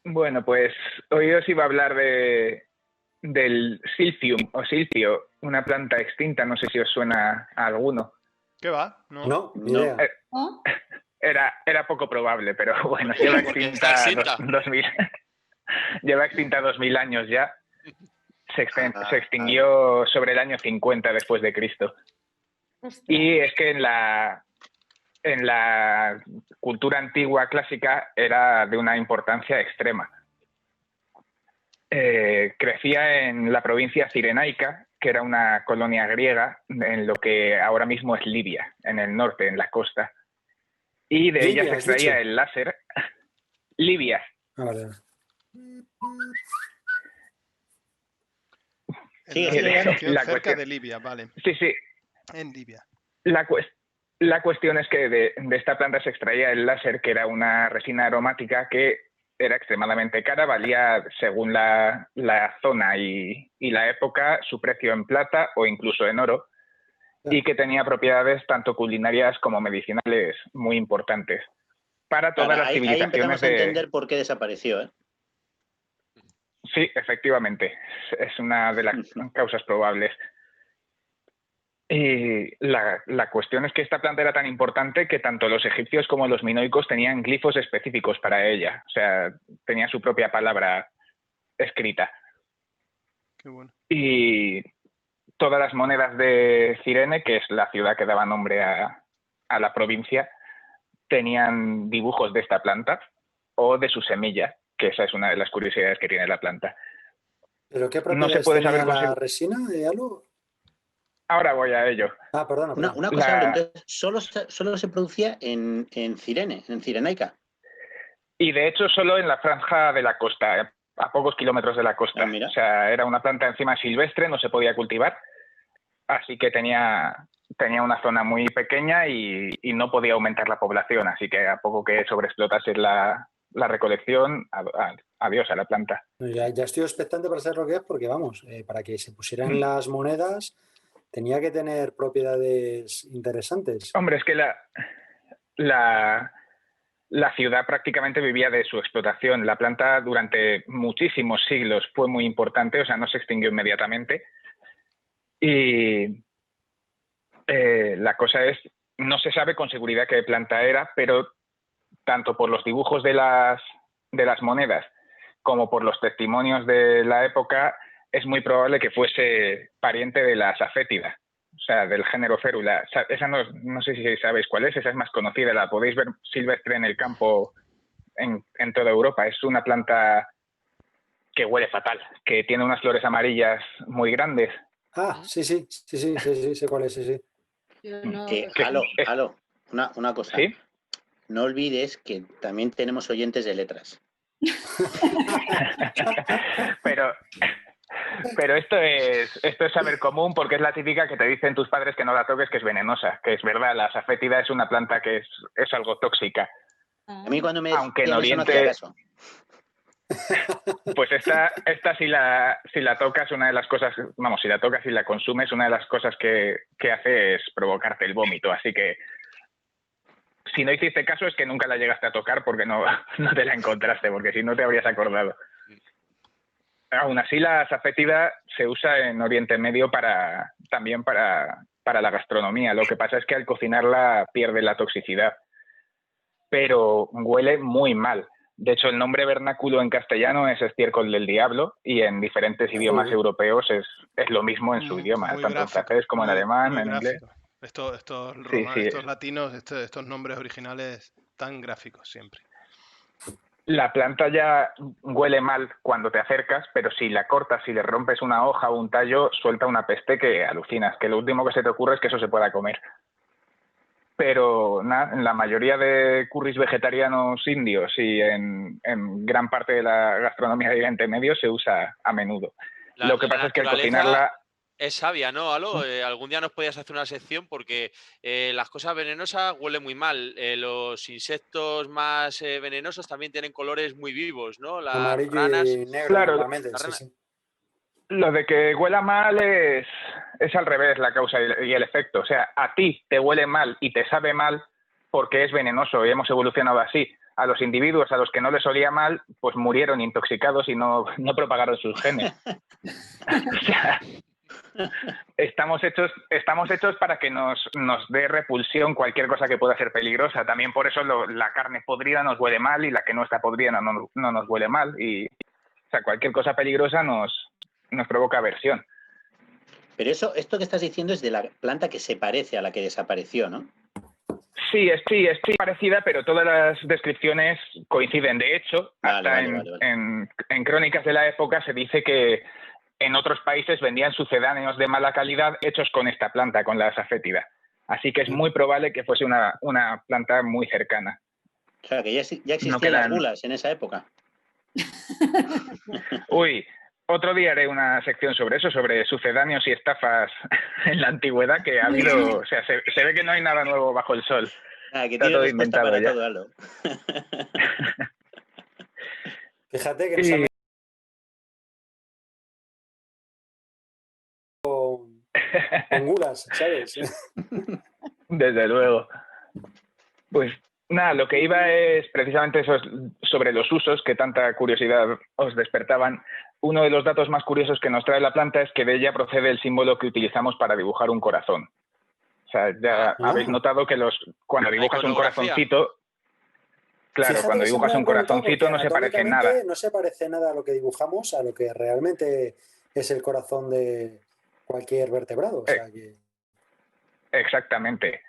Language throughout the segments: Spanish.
Bueno, pues hoy os iba a hablar del silphium o silfio, una planta extinta, no sé si os suena a alguno. ¿Qué va? No. No, ni No. idea. ¿Oh? Era poco probable, pero bueno, Porque- lleva porque está extinta extinta. 2000, lleva extinta 2000 años ya. Se Ah, extinguió sobre el año 50 después de Cristo. Ostras. Y es que en la cultura antigua clásica era de una importancia extrema. Crecía en la provincia cirenaica, que era una colonia griega en lo que ahora mismo es Libia, en el norte, en la costa. Y de ella Libia, se has dicho. extraía el láser. Libia. Ah, vale. Sigue, Que sigue, ya no. la Cerca cuestión- de Libia, vale. Sí, sí. En Libia. La cuestión es que de esta planta se extraía el láser, que era una resina aromática que era extremadamente cara, valía según la zona y la época su precio en plata o incluso en oro, y que tenía propiedades tanto culinarias como medicinales muy importantes para todas Ahora, las ahí civilizaciones empezamos a entender por qué desapareció, ¿eh? Sí, efectivamente, es una de las causas probables. Y la cuestión es que esta planta era tan importante que tanto los egipcios como los minoicos tenían glifos específicos para ella. O sea, tenía su propia palabra escrita. Qué bueno. Y todas las monedas de Cirene, que es la ciudad que daba nombre a la provincia, tenían dibujos de esta planta o de su semilla, que esa es una de las curiosidades que tiene la planta. ¿Pero qué No se propiedades puede tenía saber la resina de algo? Ahora voy a ello. Ah, perdona, perdona. Una cosa, Álvaro, entonces, solo se producía en Cirene, en Cirenaica. Y de hecho solo en la franja de la costa, a pocos kilómetros de la costa. Ah, mira. O sea, era una planta encima silvestre, no se podía cultivar, así que tenía una zona muy pequeña y no podía aumentar la población, así que a poco que sobreexplotase la recolección, adiós a la planta. Ya estoy expectante para saber lo que es, porque vamos, para que se pusieran las monedas tenía que tener propiedades interesantes. Hombre, es que la ciudad prácticamente vivía de su explotación. La planta durante muchísimos siglos fue muy importante, o sea, no se extinguió inmediatamente. Y la cosa es, no se sabe con seguridad qué planta era, pero tanto por los dibujos de las monedas como por los testimonios de la época, es muy probable que fuese pariente de la safétida, o sea, del género férula. Esa no sé si sabéis cuál es, esa es más conocida, la podéis ver silvestre en el campo en toda Europa. Es una planta que huele fatal, que tiene unas flores amarillas muy grandes. Ah, sí, sé cuál es, sí. Yo no- Aló, una cosa. ¿Sí? No olvides que también tenemos oyentes de letras. Pero esto es saber común, porque es la típica que te dicen tus padres que no la toques, que es venenosa, que es verdad, la safétida es una planta que es algo tóxica. A mí cuando me Aunque en decían eso no hacía Oriente, caso. pues esta si la tocas, una de las cosas, vamos, si la tocas y la consumes, una de las cosas que hace es provocarte el vómito. Así que si no hiciste caso es que nunca la llegaste a tocar porque no te la encontraste, porque si no te habrías acordado. Aún así, la safétida se usa en Oriente Medio también para la gastronomía. Lo que pasa es que al cocinarla pierde la toxicidad, pero huele muy mal. De hecho, el nombre vernáculo en castellano es estiércol del diablo y en diferentes idiomas europeos es lo mismo en su idioma, Muy tanto gráfico, en francés como en alemán, muy en inglés. gráfico. Estos Sí, sí. estos latinos, estos nombres originales tan gráficos siempre. La planta ya huele mal cuando te acercas, pero si la cortas, si le rompes una hoja o un tallo, suelta una peste que alucinas, que lo último que se te ocurre es que eso se pueda comer. Pero en la mayoría de curris vegetarianos indios y en gran parte de la gastronomía de Oriente Medio se usa a menudo. Lo que pasa es que al cocinarla... Es sabia, ¿no, Aló? Algún día nos podías hacer una sección porque las cosas venenosas huelen muy mal. Los insectos más venenosos también tienen colores muy vivos, ¿no? Las Amarillo ranas. y negro, Claro, normalmente, las sí, ranas- sí. lo de que huela mal es al revés la causa y el efecto. O sea, a ti te huele mal y te sabe mal porque es venenoso y hemos evolucionado así. A los individuos a los que no les olía mal, pues murieron intoxicados y no propagaron sus genes. O sea, estamos hechos para que nos dé repulsión cualquier cosa que pueda ser peligrosa. También por eso la carne podrida nos huele mal y la que no está podrida no nos huele mal. Y, o sea, cualquier cosa peligrosa nos provoca aversión. Pero esto que estás diciendo es de la planta que se parece a la que desapareció, ¿no? Sí, es parecida, pero todas las descripciones coinciden. De hecho, hasta en crónicas de la época se dice que en otros países vendían sucedáneos de mala calidad hechos con esta planta, con la safétida. Así que es muy probable que fuese una planta muy cercana. O sea, que ya existían las gulas en esa época. Uy, otro día haré una sección sobre eso, sobre sucedáneos y estafas en la antigüedad, que ha habido, o sea, se ve que no hay nada nuevo bajo el sol. Que está todo inventado para ya. todo, Halo. Fíjate que nos han con gulas, ¿sabes? Desde luego. Pues nada, lo que iba es precisamente eso, sobre los usos que tanta curiosidad os despertaban. Uno de los datos más curiosos que nos trae la planta es que de ella procede el símbolo que utilizamos para dibujar un corazón. O sea, ya habéis notado que cuando dibujas un corazoncito, claro, fíjate, cuando dibujas un corazoncito no se parece en nada. No se parece nada a lo que dibujamos, a lo que realmente es el corazón de cualquier vertebrado. O sea que... Exactamente.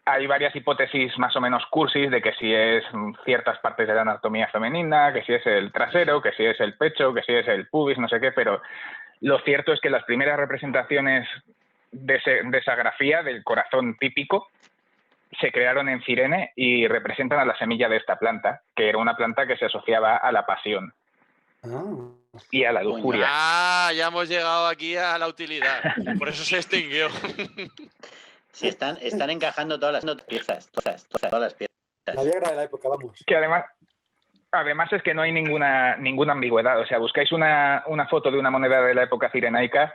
Hay varias hipótesis más o menos cursis de que si es ciertas partes de la anatomía femenina, que si es el trasero, que si es el pecho, que si es el pubis, no sé qué, pero lo cierto es que las primeras representaciones de esa grafía del corazón típico se crearon en Cirene y representan a la semilla de esta planta, que era una planta que se asociaba a la pasión y a la lujuria. Ya hemos llegado aquí a la utilidad. Por eso se extinguió. Sí, están encajando todas las piezas. Todas las piezas. La Viagra de la época, vamos. Que además es que no hay ninguna ambigüedad. O sea, buscáis una foto de una moneda de la época cirenaica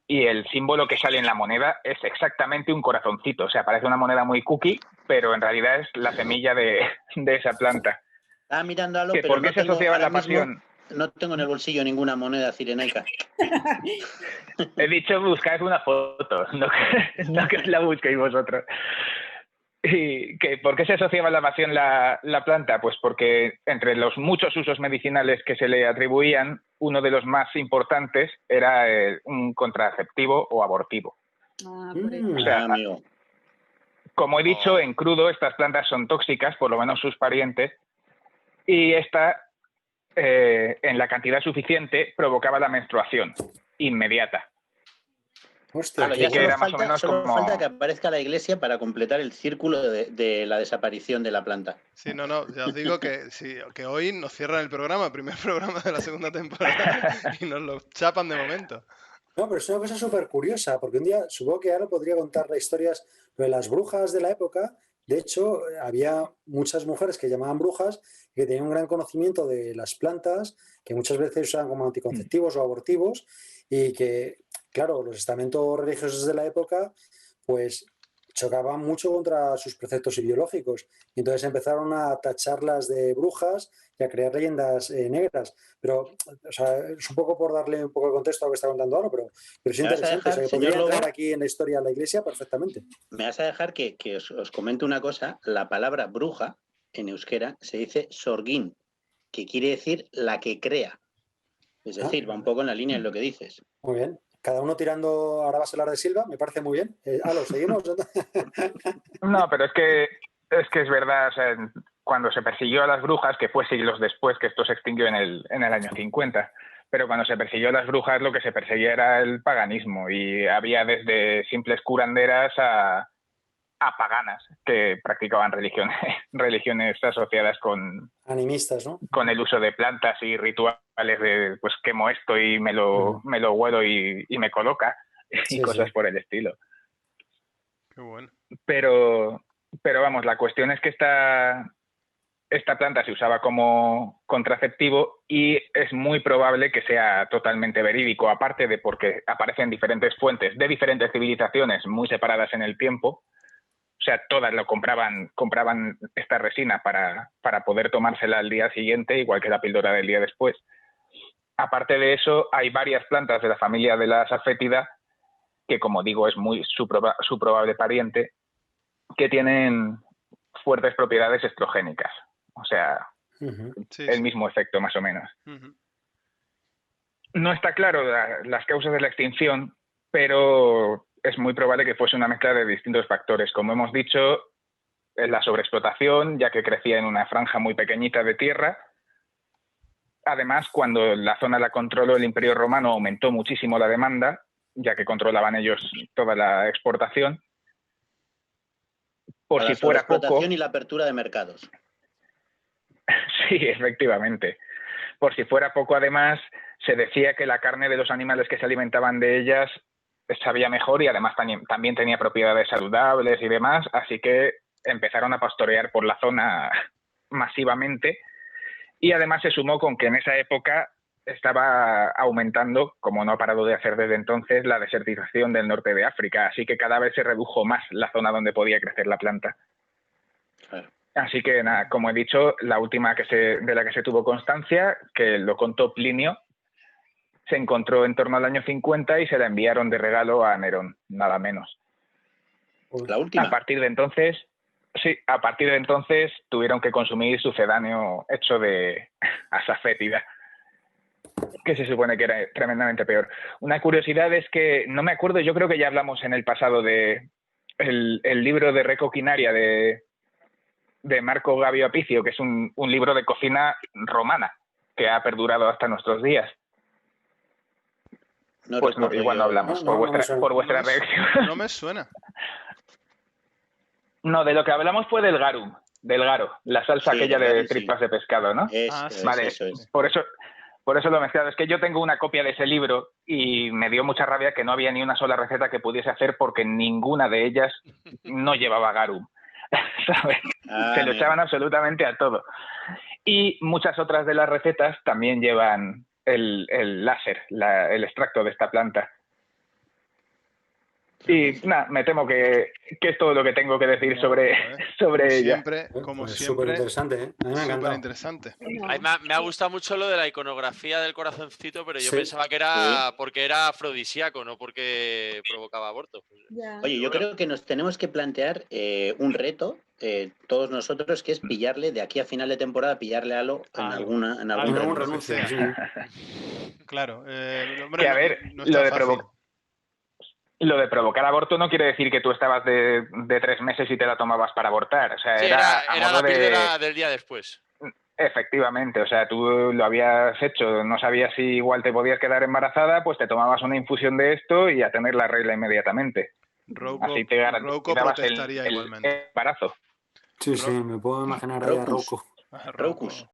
y el símbolo que sale en la moneda es exactamente un corazoncito. O sea, parece una moneda muy cookie, pero en realidad es la semilla de esa planta. Estaba mirándolo, pero ¿por qué se asociaba la pasión? No tengo en el bolsillo ninguna moneda cirenaica. He dicho buscad una foto, no que os la busquéis vosotros. ¿Y por qué se asociaba a la pasión la planta? Pues porque entre los muchos usos medicinales que se le atribuían, uno de los más importantes era un contraceptivo o abortivo. O sea, amigo. Como he dicho, en crudo estas plantas son tóxicas, por lo menos sus parientes, y esta, en la cantidad suficiente, provocaba la menstruación inmediata. Hostia, Claro, ya solo falta que aparezca la iglesia para completar el círculo de la desaparición de la planta. Sí, no, ya os digo que hoy nos cierran el programa, primer programa de la segunda temporada, y nos lo chapan de momento. No, pero es una cosa súper curiosa, porque un día supongo que ahora podría contar las historias de las brujas de la época. De hecho, había muchas mujeres que llamaban brujas que tenían un gran conocimiento de las plantas, que muchas veces usaban como anticonceptivos o abortivos, y que, claro, los estamentos religiosos de la época, pues chocaban mucho contra sus preceptos ideológicos. Y entonces empezaron a tacharlas de brujas y a crear leyendas negras. Pero, o sea, es un poco por darle un poco de contexto a lo que está contando ahora, pero es interesante. O sea, que podría entrar aquí en la historia de la iglesia perfectamente. Me vas a dejar que os comente una cosa. La palabra bruja en euskera se dice sorguín, que quiere decir la que crea. Es decir, va un poco en la línea de lo que dices. Muy bien. Cada uno tirando, ahora vas a hablar de Silva, me parece muy bien. ¿Lo seguimos? No, pero es que es verdad, o sea, cuando se persiguió a las brujas, que fue siglos después, que esto se extinguió en el año 50, pero cuando se persiguió a las brujas lo que se perseguía era el paganismo y había desde simples curanderas a paganas que practicaban religiones asociadas con animistas, ¿no? Con el uso de plantas y rituales de pues quemo esto y me lo huelo y me coloca y cosas por el estilo. Qué bueno. Pero vamos, la cuestión es que esta planta se usaba como contraceptivo y es muy probable que sea totalmente verídico, aparte de porque aparecen diferentes fuentes de diferentes civilizaciones muy separadas en el tiempo. O sea, todas compraban esta resina para poder tomársela al día siguiente, igual que la píldora del día después. Aparte de eso, hay varias plantas de la familia de la safétida, que como digo es muy su probable pariente, que tienen fuertes propiedades estrogénicas. O sea, el mismo efecto más o menos. No está claro las causas de la extinción, pero es muy probable que fuese una mezcla de distintos factores. Como hemos dicho, la sobreexplotación, ya que crecía en una franja muy pequeñita de tierra. Además, cuando la zona la controló el Imperio Romano, aumentó muchísimo la demanda, ya que controlaban ellos toda la exportación. Por si fuera poco... y la apertura de mercados. Sí, efectivamente. Por si fuera poco, además, se decía que la carne de los animales que se alimentaban de ellas sabía mejor y además también tenía propiedades saludables y demás, así que empezaron a pastorear por la zona masivamente. Y además se sumó con que en esa época estaba aumentando, como no ha parado de hacer desde entonces, la desertización del norte de África, así que cada vez se redujo más la zona donde podía crecer la planta. Claro. Así que nada, como he dicho, la última de la que se tuvo constancia, que lo contó Plinio, se encontró en torno al año 50 y se la enviaron de regalo a Nerón, nada menos. La última. A partir de entonces tuvieron que consumir sucedáneo hecho de asafétida, que se supone que era tremendamente peor. Una curiosidad es que, no me acuerdo, yo creo que ya hablamos en el pasado de el libro de Recoquinaria de Marco Gabio Apicio, que es un libro de cocina romana que ha perdurado hasta nuestros días. Pues no, igual no hablamos, por vuestra reacción. No me suena. No, de lo que hablamos fue del garum, del garo, la salsa aquella de tripas de pescado, ¿no? Vale, eso es. Por eso lo he mezclado. Es que yo tengo una copia de ese libro y me dio mucha rabia que no había ni una sola receta que pudiese hacer porque ninguna de ellas no llevaba garum. ¿Sabes? Se lo echaban absolutamente a todo. Y muchas otras de las recetas también llevan el láser, el extracto de esta planta. Y nada, me temo que es todo lo que tengo que decir sobre ella. Como pues siempre. Súper interesante, ¿eh? A mí me ha encantado. Interesante. Me ha gustado mucho lo de la iconografía del corazoncito, pero yo pensaba que era porque era afrodisíaco, no porque provocaba aborto. Oye, yo creo que nos tenemos que plantear un reto, todos nosotros, que es pillarle, de aquí a final de temporada, pillarle a Alo en algún renuncio. Sí. Claro. Que a ver, no está fácil. Lo de provocar aborto no quiere decir que tú estabas de 3 meses y te la tomabas para abortar. O sea, sí, era la píldora del día después. Efectivamente, o sea, tú lo habías hecho, no sabías si igual te podías quedar embarazada, pues te tomabas una infusión de esto y a tener la regla inmediatamente. Así te garantizabas el embarazo. Sí, me puedo imaginar ahí a Rouco. Roucus.